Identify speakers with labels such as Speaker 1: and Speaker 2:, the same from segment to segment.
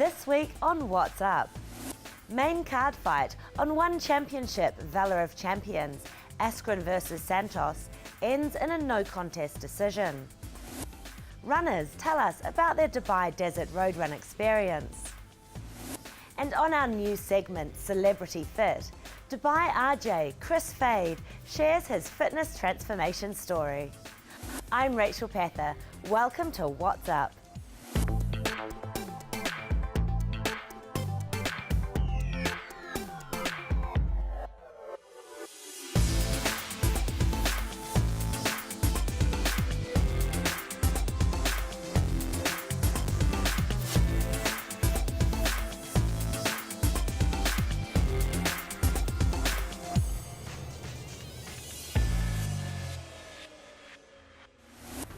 Speaker 1: This week on What's Up. Main card fight on One Championship, Valor of Champions, Askren versus Santos, ends in a no contest decision. Runners tell us about their Dubai Desert Road Run experience. And on our new segment, Celebrity Fit, Dubai RJ Kris shares his fitness transformation story. I'm Rachel Pather. Welcome to What's Up.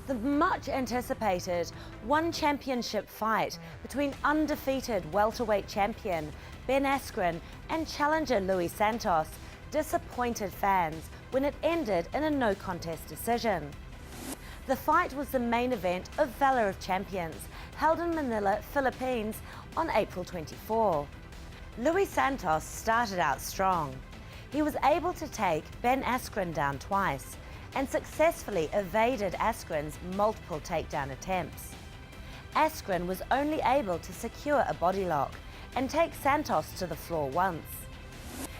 Speaker 1: The much anticipated One Championship fight between undefeated welterweight champion Ben Askren and challenger Luis Santos disappointed fans when it ended in a no contest decision. The fight was the main event of Valor of Champions, held in Manila, Philippines on April 24. Luis Santos started out strong. He was able to take Ben Askren down twice and successfully evaded Askren's multiple takedown attempts. Askren was only able to secure a body lock and take Santos to the floor once.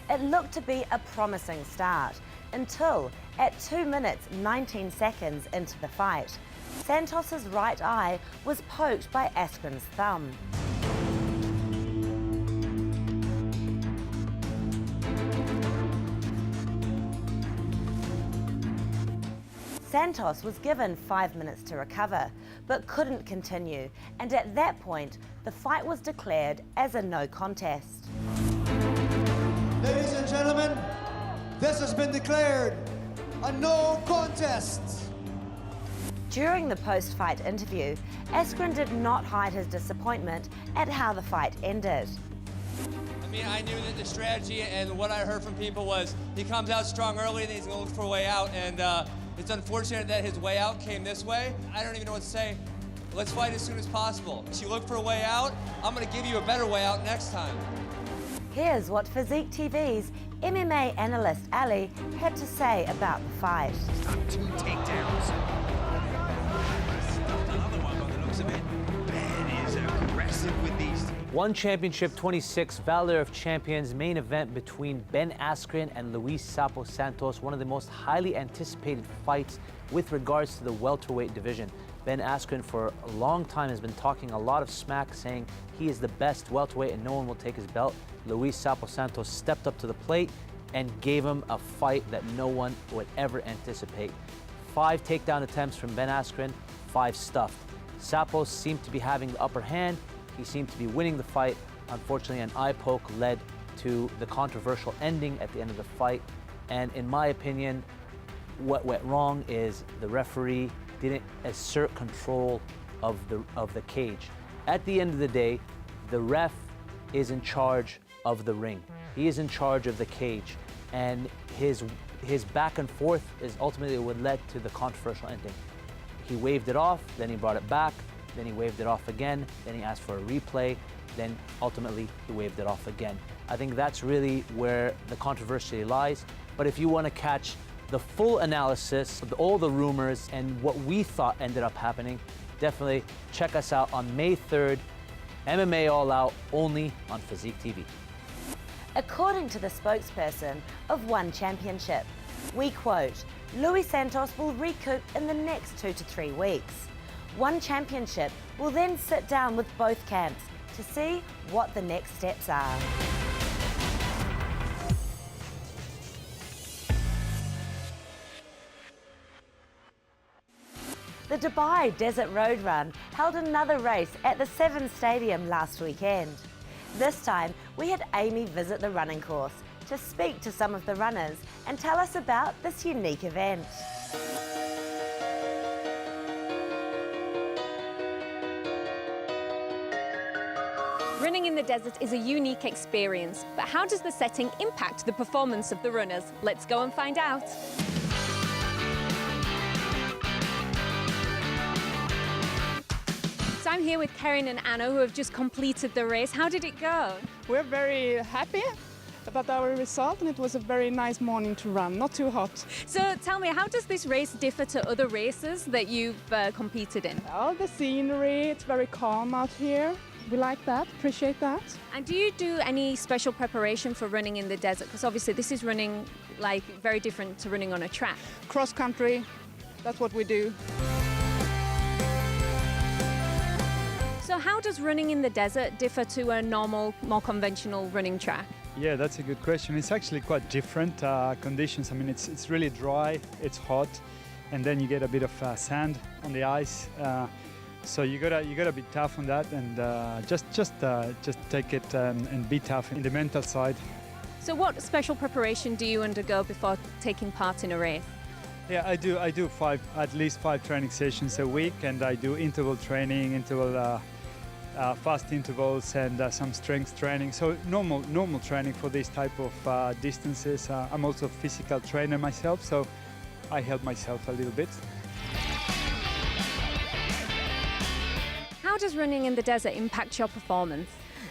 Speaker 1: It looked to be a promising start until, at 2 minutes 19 seconds into the fight, Santos's right eye was poked by Askren's thumb. Santos was given 5 minutes to recover, but couldn't continue, and at that point, the fight was declared as a no contest.
Speaker 2: Ladies and gentlemen, this has been declared a no contest.
Speaker 1: During the post-fight interview, Askren did not hide his disappointment at how the fight ended.
Speaker 3: I mean, I knew that the strategy and what I heard from people was he comes out strong early and he's gonna look for a way out, and it's unfortunate that his way out came this way. I don't even know what to say. Let's fight as soon as possible. If you look for a way out, I'm gonna give you a better way out next time.
Speaker 1: Here's what Physique TV's MMA analyst Ali had to say about the fight.
Speaker 4: Two takedowns. Another one by the looks of it. Ben is aggressive with these.
Speaker 5: One Championship 26 Valor of Champions main event between Ben Askren and Luis Santos, one of the most highly anticipated fights with regards to the welterweight division. Ben Askren for a long time has been talking a lot of smack, saying he is the best welterweight and no one will take his belt. Luis Santos stepped up to the plate and gave him a fight that no one would ever anticipate. 5 takedown attempts from Ben Askren, 5 stuffed. Santos seemed to be having the upper hand. He seemed to be winning the fight. Unfortunately, an eye poke led to the controversial ending at the end of the fight. And in my opinion, what went wrong is the referee didn't assert control of the cage. At the end of the day, the ref is in charge of the ring. He is in charge of the cage. And his back and forth is ultimately what led to the controversial ending. He waved it off, then he brought it back, then he waved it off again, then he asked for a replay, then ultimately he waved it off again. I think that's really where the controversy lies. But if you want to catch the full analysis of all the rumors and what we thought ended up happening, definitely check us out on May 3rd, MMA All Out, only on Physique TV.
Speaker 1: According to the spokesperson of One Championship, we quote, Luis Santos will recoup in the next 2 to 3 weeks. One Championship will then sit down with both camps to see what the next steps are. The Dubai Desert Road Run held another race at the Seven Stadium last weekend. This time, we had Amy visit the running course to speak to some of the runners and tell us about this unique event.
Speaker 6: Running in the desert is a unique experience, but how does the setting impact the performance of the runners? Let's go and find out. So I'm here here with Karen and Anna, who have just completed the race. How did it go?
Speaker 7: We're very happy about our result, and it was a very nice morning to run, not too hot.
Speaker 6: So tell me, how does this race differ to other races that you've competed in?
Speaker 7: Well, the scenery, it's very calm out here. We like that, appreciate that.
Speaker 6: And do you do any special preparation for running in the desert? Because obviously this is running like very different to running on a track.
Speaker 7: Cross country, that's what we do.
Speaker 6: So how does running in the desert differ to a normal, more conventional running track?
Speaker 8: Yeah, that's a good question. It's actually quite different conditions. I mean, it's really dry, it's hot, and then you get a bit of sand on the ice. So you gotta be tough on that, and just take it and be tough in the mental side.
Speaker 6: So what special preparation do you undergo before taking part in a race?
Speaker 8: Yeah, I do at least five training sessions a week, and I do interval training, fast intervals, and some strength training. So normal training for this type of distances. I'm also a physical trainer myself, so I help myself a little bit.
Speaker 6: How does running in the desert impact your performance?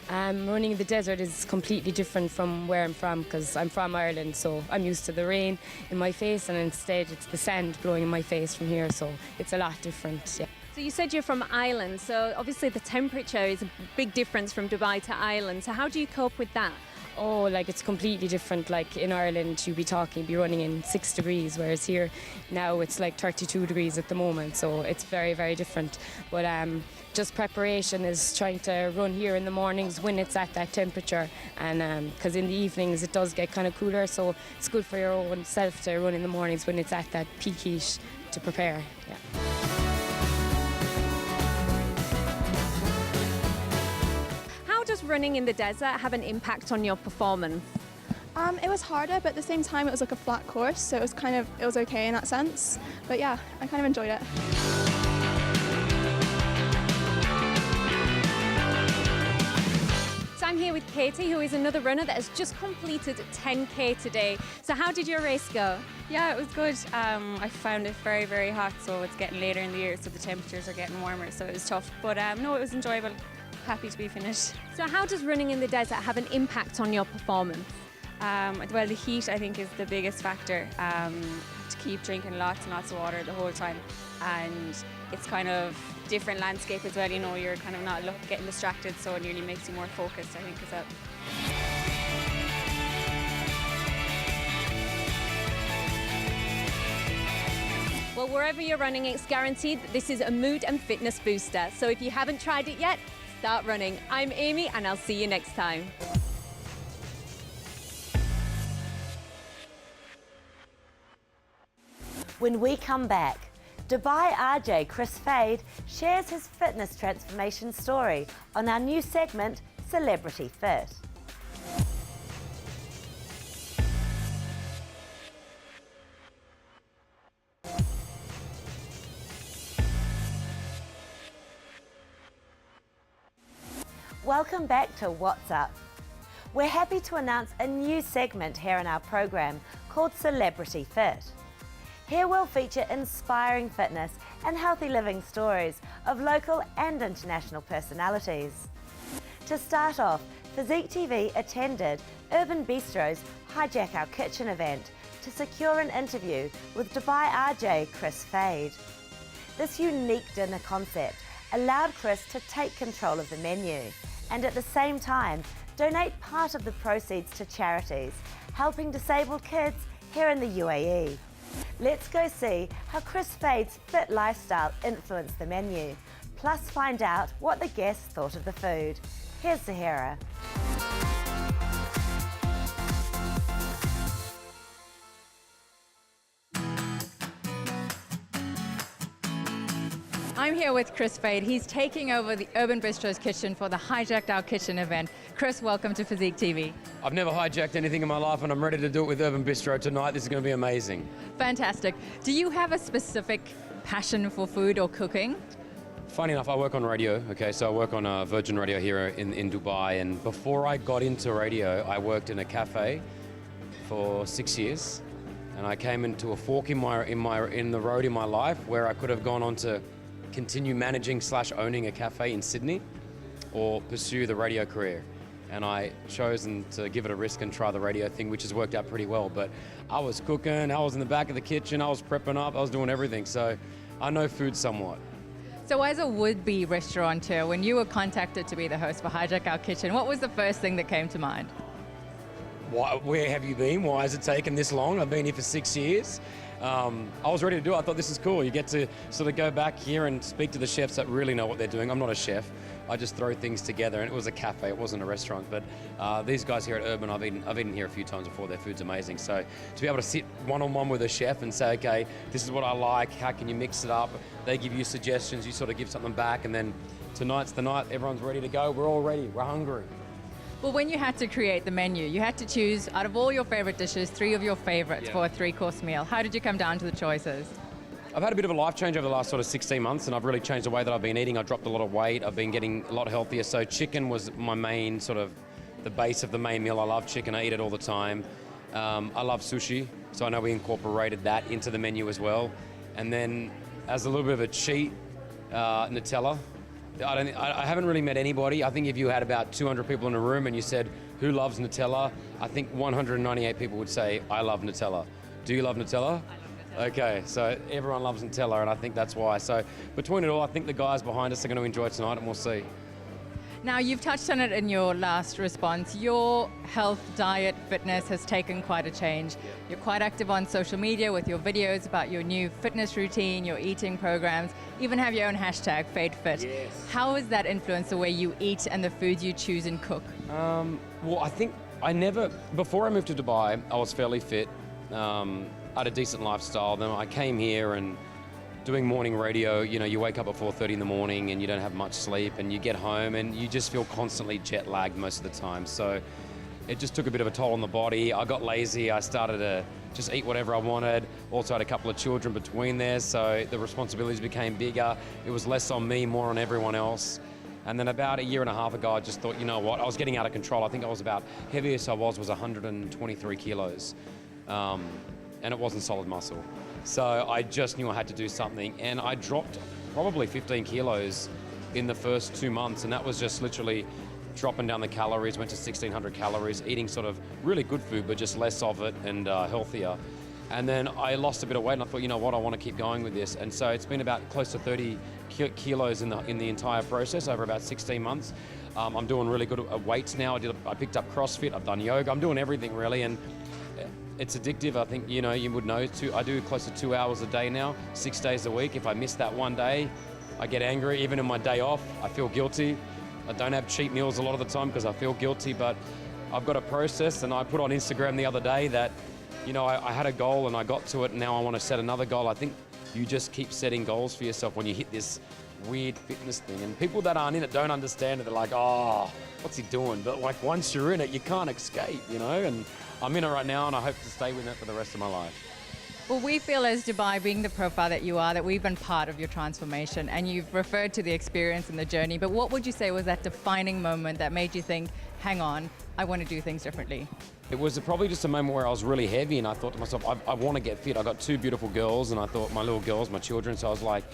Speaker 9: Running in the desert is completely different from where I'm from, because I'm from Ireland, so I'm used to the rain in my face, and instead it's the sand blowing in my face from here, so it's a lot different. Yeah.
Speaker 6: So you said you're from Ireland, so obviously the temperature is a big difference from Dubai to Ireland. So how do you cope with that?
Speaker 9: Oh, like it's completely different. Like in Ireland, you'd be running in 6 degrees, whereas here now it's like 32 degrees at the moment, so it's very, very different. But just preparation is trying to run here in the mornings when it's at that temperature, and because in the evenings it does get kind of cooler, so it's good for your own self to run in the mornings when it's at that peak heat to prepare. Yeah.
Speaker 6: How does running in the desert have an impact on your performance?
Speaker 10: It was harder, but at the same time it was like a flat course, so it was okay in that sense. But yeah, I kind of enjoyed it.
Speaker 6: So I'm here with Katie, who is another runner that has just completed 10K today. So how did your race go?
Speaker 11: Yeah, it was good. I found it very, very hot, so it's getting later in the year, so the temperatures are getting warmer, so it was tough. But no, it was enjoyable. Happy to be finished.
Speaker 6: So how does running in the desert have an impact on your performance?
Speaker 11: Well, the heat, I think, is the biggest factor. To keep drinking lots and lots of water the whole time. And it's kind of different landscape as well, you know, you're kind of not getting distracted, so it nearly makes you more focused, I think, as well.
Speaker 6: Well, wherever you're running, it's guaranteed that this is a mood and fitness booster. So if you haven't tried it yet, start running. I'm Amy, and I'll see you next time.
Speaker 1: When we come back, Dubai RJ Kris shares his fitness transformation story on our new segment, Celebrity Fit. Welcome back to What's Up. We're happy to announce a new segment here in our program called Celebrity Fit. Here we'll feature inspiring fitness and healthy living stories of local and international personalities. To start off, Physique TV attended Urban Bistro's Hijack Our Kitchen event to secure an interview with Dubai RJ Kris. This unique dinner concept allowed Kris to take control of the menu and at the same time donate part of the proceeds to charities helping disabled kids here in the UAE. Let's go see how Kris fit lifestyle influenced the menu, plus find out what the guests thought of the food. Here's Zahira.
Speaker 12: I'm here with Kris. He's taking over the Urban Bistro's kitchen for the Hijack Our Kitchen event. Kris, welcome to Physique TV.
Speaker 13: I've never hijacked anything in my life, and I'm ready to do it with Urban Bistro tonight. This is going to be amazing.
Speaker 12: Fantastic. Do you have a specific passion for food or cooking?
Speaker 13: Funny enough, I work on radio, okay, so I work on Virgin Radio here in Dubai, and before I got into radio, I worked in a cafe for 6 years, and I came into a fork in the road in my life where I could have gone on to continue managing / owning a cafe in Sydney or pursue the radio career. And I chosen to give it a risk and try the radio thing, which has worked out pretty well. But I was cooking, I was in the back of the kitchen, I was prepping up, I was doing everything. So I know food somewhat.
Speaker 12: So as a would-be restaurateur, when you were contacted to be the host for Hijack Our Kitchen, what was the first thing that came to mind?
Speaker 13: Where have you been? Why has it taken this long? I've been here for 6 years. I was ready to do it. I thought this is cool. You get to sort of go back here and speak to the chefs that really know what they're doing. I'm not a chef. I just throw things together, and it was a cafe. It wasn't a restaurant. But these guys here at Urban, I've eaten here a few times before. Their food's amazing. So to be able to sit one-on-one with a chef and say, okay, this is what I like. How can you mix it up? They give you suggestions. You sort of give something back, and then tonight's the night. Everyone's ready to go. We're all ready. We're hungry.
Speaker 12: Well, when you had to create the menu, you had to choose out of all your favorite dishes, 3 of your favorites for a 3-course meal. How did you come down to the choices?
Speaker 13: I've had a bit of a life change over the last sort of 16 months, and I've really changed the way that I've been eating. I dropped a lot of weight. I've been getting a lot healthier. So chicken was my main sort of the base of the main meal. I love chicken. I eat it all the time. I love sushi, so I know we incorporated that into the menu as well. And then as a little bit of a cheat, Nutella. I haven't really met anybody. I think if you had about 200 people in a room and you said, who loves Nutella? I think 198 people would say, I love Nutella. Do you love Nutella? Okay, so everyone loves Nutella, and I think that's why. So between it all, I think the guys behind us are going to enjoy tonight, and we'll see.
Speaker 12: Now, you've touched on it in your last response. Your health, diet, fitness has taken quite a change. You're quite active on social media with your videos about your new fitness routine, your eating programs, even have your own hashtag, FadeFit.
Speaker 13: Yes.
Speaker 12: How has that influenced the way you eat and the foods you choose and cook?
Speaker 13: Well, I think before I moved to Dubai, I was fairly fit. I had a decent lifestyle. Then I came here and doing morning radio, you wake up at 4:30 in the morning and you don't have much sleep, and you get home and you just feel constantly jet lagged most of the time. So it just took a bit of a toll on the body. I got lazy. I started to just eat whatever I wanted. Also had a couple of children between there, so the responsibilities became bigger. It was less on me, more on everyone else. And then about a year and a half ago, I just thought, you know what, I was getting out of control. I think I was heaviest I was 123 kilos. And it wasn't solid muscle. So I just knew I had to do something, and I dropped probably 15 kilos in the first 2 months, and that was just literally dropping down the calories, went to 1,600 calories, eating sort of really good food, but just less of it and healthier. And then I lost a bit of weight, and I thought, you know what, I want to keep going with this. And so it's been about close to 30 kilos in the entire process over about 16 months. I'm doing really good at weights now. I picked up CrossFit, I've done yoga, I'm doing everything really, and it's addictive. I think, you would know too. I do close to 2 hours a day now, 6 days a week. If I miss that one day, I get angry. Even in my day off, I feel guilty. I don't have cheat meals a lot of the time because I feel guilty, but I've got a process, and I put on Instagram the other day that, I had a goal and I got to it, and now I want to set another goal. I think you just keep setting goals for yourself when you hit this weird fitness thing. And people that aren't in it don't understand it. They're like, oh, what's he doing? But like once you're in it, you can't escape, and I'm in it right now, and I hope to stay with it for the rest of my life.
Speaker 12: Well, we feel as Dubai, being the profile that you are, that we've been part of your transformation, and you've referred to the experience and the journey, but what would you say was that defining moment that made you think, hang on, I want to do things differently?
Speaker 13: It was probably just a moment where I was really heavy, and I thought to myself, I want to get fit. I got 2 beautiful girls, and I thought my little girls, my children, so I was like,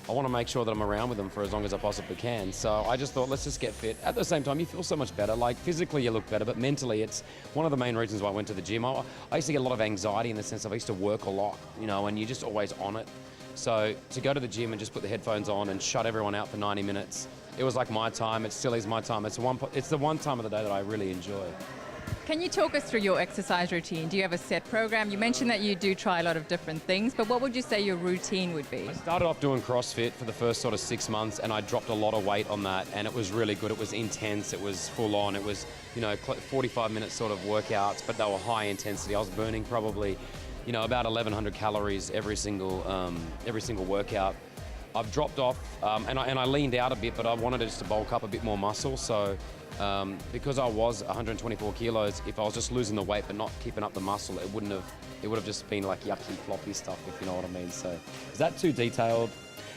Speaker 13: I want to make sure that I'm around with them for as long as I possibly can. So I just thought, let's just get fit. At the same time, you feel so much better. Like physically you look better, but mentally it's one of the main reasons why I went to the gym. I used to get a lot of anxiety in the sense of I used to work a lot, and you're just always on it. So to go to the gym and just put the headphones on and shut everyone out for 90 minutes, it was like my time. It still is my time. It's the one time of the day that I really enjoy.
Speaker 12: Can you talk us through your exercise routine? Do you have a set program? You mentioned that you do try a lot of different things, but what would you say your routine would be?
Speaker 13: I started off doing CrossFit for the first sort of 6 months, and I dropped a lot of weight on that, and it was really good. It was intense. It was full on. It was, 45-minute sort of workouts, but they were high intensity. I was burning probably, about 1,100 calories every single workout. I've dropped off, and I leaned out a bit, but I wanted just to bulk up a bit more muscle. So because I was 124 kilos, if I was just losing the weight but not keeping up the muscle, it would have just been like yucky, floppy stuff, if you know what I mean. So is that too detailed?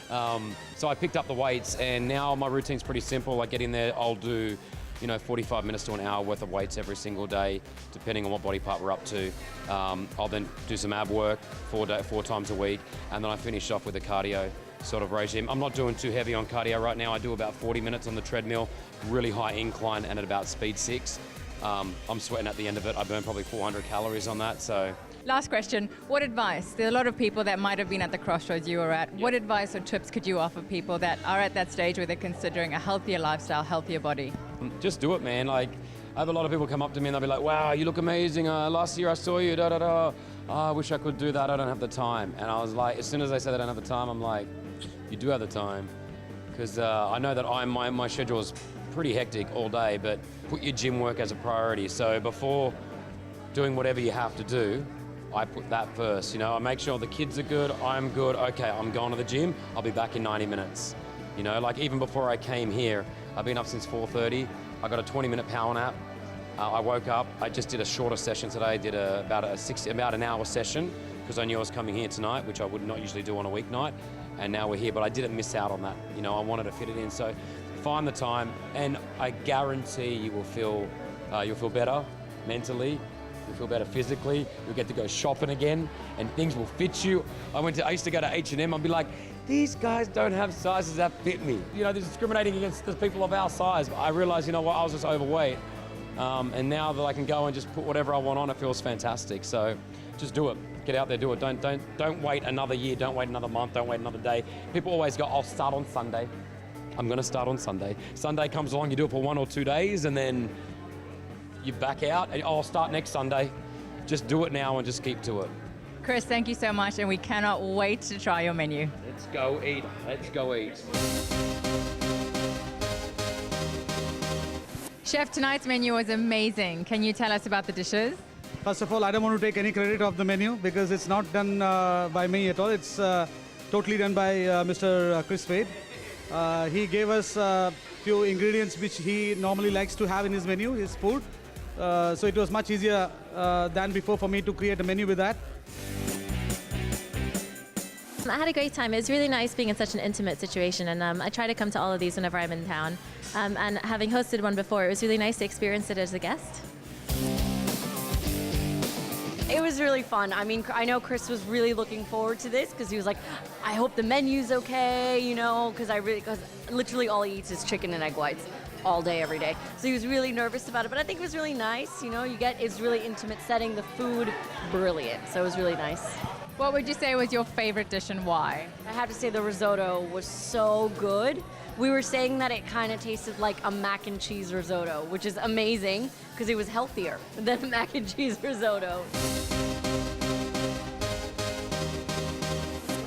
Speaker 13: So I picked up the weights, and now my routine's pretty simple. I get in there, I'll do 45 minutes to an hour worth of weights every single day, depending on what body part we're up to. I'll then do some ab work 4 times a week, and then I finish off with a cardio. sort of regime. I'm not doing too heavy on cardio right now. I do about 40 minutes on the treadmill, really high incline and at about speed 6. I'm sweating at the end of it. I burn probably 400 calories on that, so.
Speaker 12: Last question, what advice? There are a lot of people that might have been at the crossroads you were at. What advice or tips could you offer people that are at that stage where they're considering a healthier lifestyle, healthier body?
Speaker 13: Just do it, man. Like, I have a lot of people come up to me and they'll be like, wow, you look amazing. Last year I saw you, da-da-da. Oh, I wish I could do that. I don't have the time. And I was like, as soon as they said I don't have the time, I'm like, you do have the time. Because I know that my schedule is pretty hectic all day, but put your gym work as a priority. So before doing whatever you have to do, I put that first. You know, I make sure the kids are good, I'm good. Okay, I'm going to the gym. I'll be back in 90 minutes. You know, like even before I came here, I've been up since 4:30. I got a 20-minute power nap. I woke up. I just did a shorter session today. Did about an hour session because I knew I was coming here tonight, which I would not usually do on a weeknight. And now we're here, but I didn't miss out on that. You know, I wanted to fit it in. So find the time, and I guarantee you will feel you'll feel better mentally. You'll feel better physically. You'll get to go shopping again, and things will fit you. I used to go to H&M. I'd be like, these guys don't have sizes that fit me. You know, they're discriminating against the people of our size. But I realized, you know what, I was just overweight. And now that I can go and just put whatever I want on, it feels fantastic. So just do it. Get out there, do it. Don't wait another year. Don't wait another month. Don't wait another day. People always go, I'll start on Sunday. I'm going to start on Sunday. Sunday comes along, you do it for 1 or 2 days, and then you back out, and I'll start next Sunday. Just do it now and just keep to it.
Speaker 12: Chris, thank you so much, and we cannot wait to try your menu.
Speaker 13: Let's go eat. Let's go eat.
Speaker 12: Chef, tonight's menu was amazing. Can you tell us about the dishes?
Speaker 14: First of all, I don't want to take any credit of the menu because it's not done by me at all. It's totally done by Mr. Chris Wade. He gave us a few ingredients which he normally likes to have in his menu, his food. So it was much easier than before for me to create a menu with that.
Speaker 15: I had a great time. It was really nice being in such an intimate situation, and I try to come to all of these whenever I'm in town. And having hosted one before, it was really nice to experience it as a guest.
Speaker 16: It was really fun. I mean, I know Chris was really looking forward to this because he was like, I hope the menu's okay, you know, because literally all he eats is chicken and egg whites all day, every day. So he was really nervous about it, but I think it was really nice. You know, it's really intimate setting, the food, brilliant. So it was really nice.
Speaker 12: What would you say was your favorite dish and why?
Speaker 16: I have to say the risotto was so good. We were saying that it kind of tasted like a mac and cheese risotto, which is amazing because it was healthier than a mac and cheese risotto.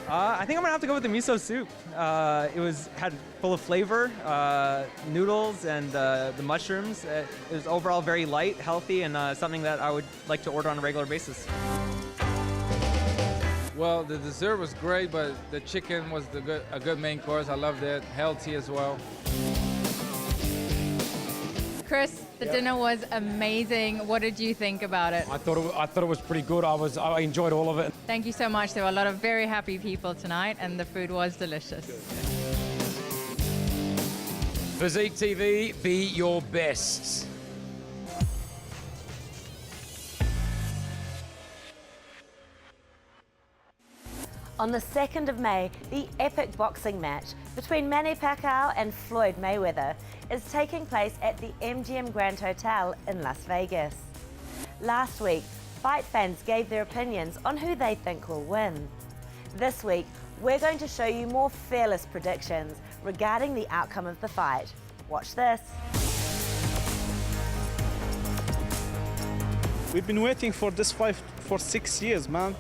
Speaker 17: I think I'm gonna have to go with the miso soup. It had full of flavor, noodles and the mushrooms. It was overall very light, healthy, and something that I would like to order on a regular basis.
Speaker 18: Well, the dessert was great, but the chicken was a good main course. I loved it. Healthy as well.
Speaker 12: Chris, the dinner was amazing. What did you think about it?
Speaker 13: I thought it was pretty good. I enjoyed all of it.
Speaker 12: Thank you so much. There were a lot of very happy people tonight, and the food was delicious.
Speaker 13: Physique TV, be your best.
Speaker 1: On the 2nd of May, the epic boxing match between Manny Pacquiao and Floyd Mayweather is taking place at the MGM Grand Hotel in Las Vegas. Last week, fight fans gave their opinions on who they think will win. This week, we're going to show you more fearless predictions regarding the outcome of the fight. Watch this.
Speaker 19: We've been waiting for this fight for 6 years, man.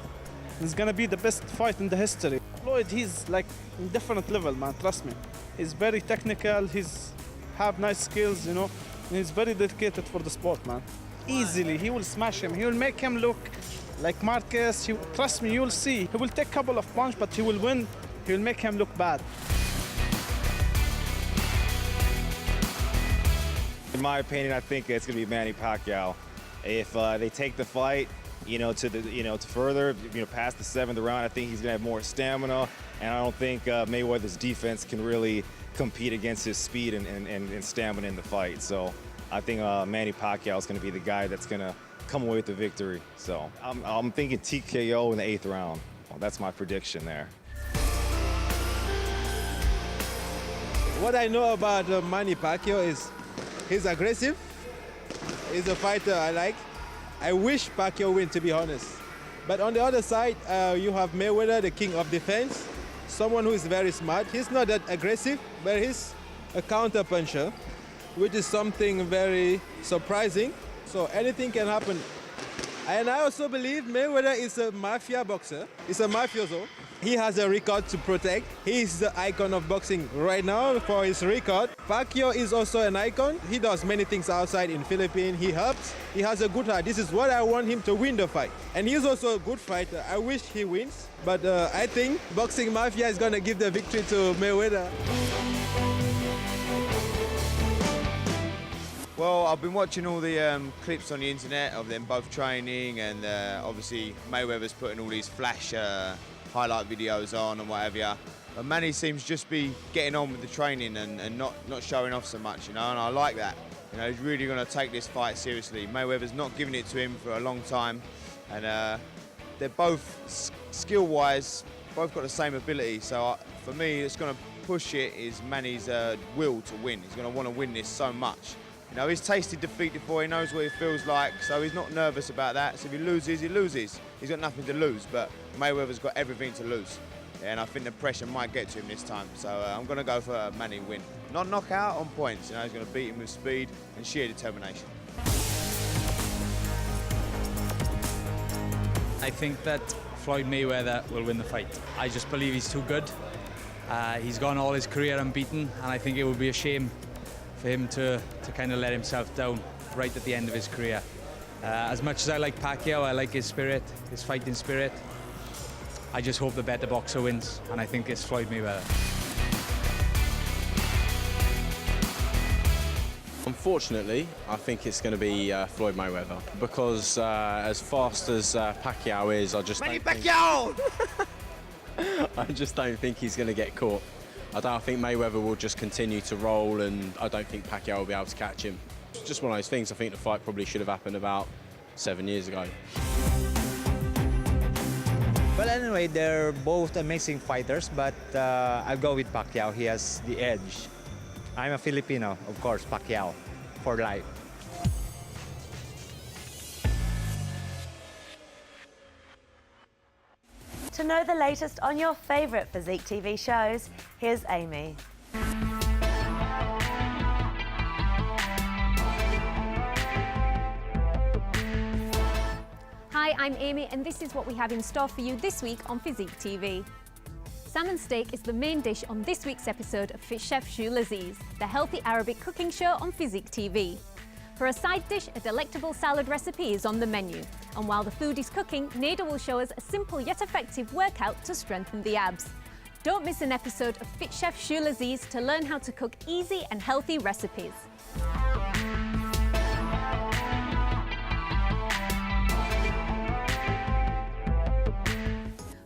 Speaker 19: It's gonna be the best fight in the history. Floyd, he's like in different level, man, trust me. He's very technical, he's have nice skills, you know, and he's very dedicated for the sport, man. Easily, he will smash him. He will make him look like Marquez. Trust me, you'll see. He will take a couple of punches, but he will win. He will make him look bad.
Speaker 20: In my opinion, I think it's gonna be Manny Pacquiao. If they take the fight, to further, past the 7th round, I think he's gonna have more stamina, and I don't think Mayweather's defense can really compete against his speed and stamina in the fight. So I think Manny Pacquiao is gonna be the guy that's gonna come away with the victory. So I'm thinking TKO in the 8th round. Well, that's my prediction there.
Speaker 21: What I know about Manny Pacquiao is he's aggressive. He's a fighter I like. I wish Pacquiao win, to be honest. But on the other side, you have Mayweather, the king of defense, someone who is very smart. He's not that aggressive, but he's a counter puncher, which is something very surprising. So anything can happen. And I also believe Mayweather is a mafia boxer. He's a mafioso. He has a record to protect. He's the icon of boxing right now for his record. Pacquiao is also an icon. He does many things outside in Philippines. He helps. He has a good heart. This is what I want him to win the fight. And he's also a good fighter. I wish he wins. But I think Boxing Mafia is going to give the victory to Mayweather.
Speaker 22: Well, I've been watching all the clips on the internet of them both training, and obviously Mayweather's putting all these flash highlight videos on and whatever. But Manny seems just be getting on with the training and not showing off so much, you know, and I like that. You know, he's really going to take this fight seriously. Mayweather's not giving it to him for a long time, and they're both skill-wise, both got the same ability. So for me, it's going to push it is Manny's will to win. He's going to want to win this so much. You know, he's tasted defeat before, he knows what it feels like, so he's not nervous about that. So if he loses, he loses. He's got nothing to lose, but Mayweather's got everything to lose. Yeah, and I think the pressure might get to him this time. So I'm going to go for a Manny win. Not knockout, on points. You know, he's going to beat him with speed and sheer determination.
Speaker 23: I think that Floyd Mayweather will win the fight. I just believe he's too good. He's gone all his career unbeaten, and I think it would be a shame for him to kind of let himself down right at the end of his career. As much as I like Pacquiao, I like his spirit, his fighting spirit. I just hope the better boxer wins, and I think it's Floyd Mayweather.
Speaker 24: Unfortunately, I think it's going to be Floyd Mayweather, because as fast as Pacquiao is, I just don't think he's going to get caught. I think Mayweather will just continue to roll, and I don't think Pacquiao will be able to catch him. It's just one of those things. I think the fight probably should have happened about 7 years ago.
Speaker 25: Well, anyway, they're both amazing fighters, but I'll go with Pacquiao. He has the edge. I'm a Filipino, of course, Pacquiao, for life.
Speaker 1: To know the latest on your favourite Physique TV shows, here's Amy.
Speaker 6: Hi, I'm Amy, and this is what we have in store for you this week on Physique TV. Salmon steak is the main dish on this week's episode of Chef Jules Aziz, the healthy Arabic cooking show on Physique TV. For a side dish, a delectable salad recipe is on the menu. And while the food is cooking, Neda will show us a simple yet effective workout to strengthen the abs. Don't miss an episode of Fit Chef Jules Aziz to learn how to cook easy and healthy recipes.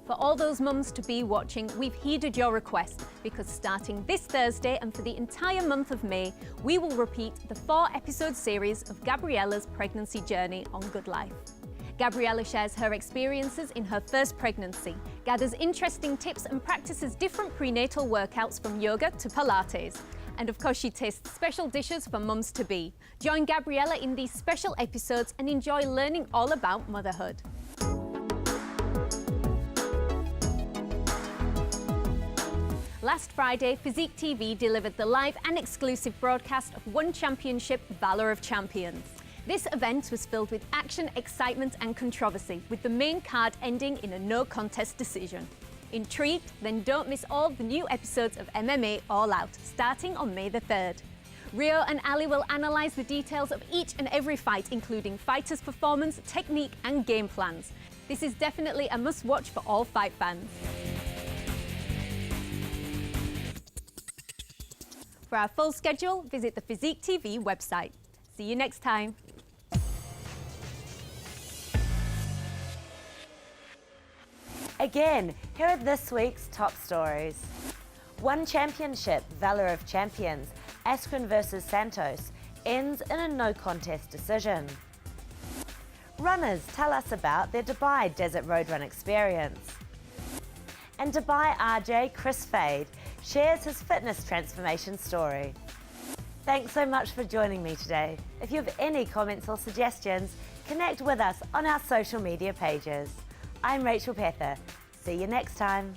Speaker 6: For all those mums to be watching, we've heeded your request, because starting this Thursday and for the entire month of May, we will repeat the 4-episode series of Gabriella's pregnancy journey on Good Life. Gabriella shares her experiences in her first pregnancy, gathers interesting tips and practices different prenatal workouts from yoga to Pilates. And of course, she tastes special dishes for mums to be. Join Gabriella in these special episodes and enjoy learning all about motherhood. Last Friday, Physique TV delivered the live and exclusive broadcast of One Championship, Valor of Champions. This event was filled with action, excitement and controversy, with the main card ending in a no-contest decision. Intrigued? Then don't miss all the new episodes of MMA All Out, starting on May the 3rd. Rio and Ali will analyse the details of each and every fight, including fighters' performance, technique and game plans. This is definitely a must-watch for all fight fans. For our full schedule, visit the Physique TV website. See you next time.
Speaker 1: Again, here are this week's top stories. One Championship, Valor of Champions, Askren versus Santos, ends in a no-contest decision. Runners tell us about their Dubai Desert Road Run experience. And Dubai RJ Kris shares his fitness transformation story. Thanks so much for joining me today. If you have any comments or suggestions, connect with us on our social media pages. I'm Rachel Pether. See you next time.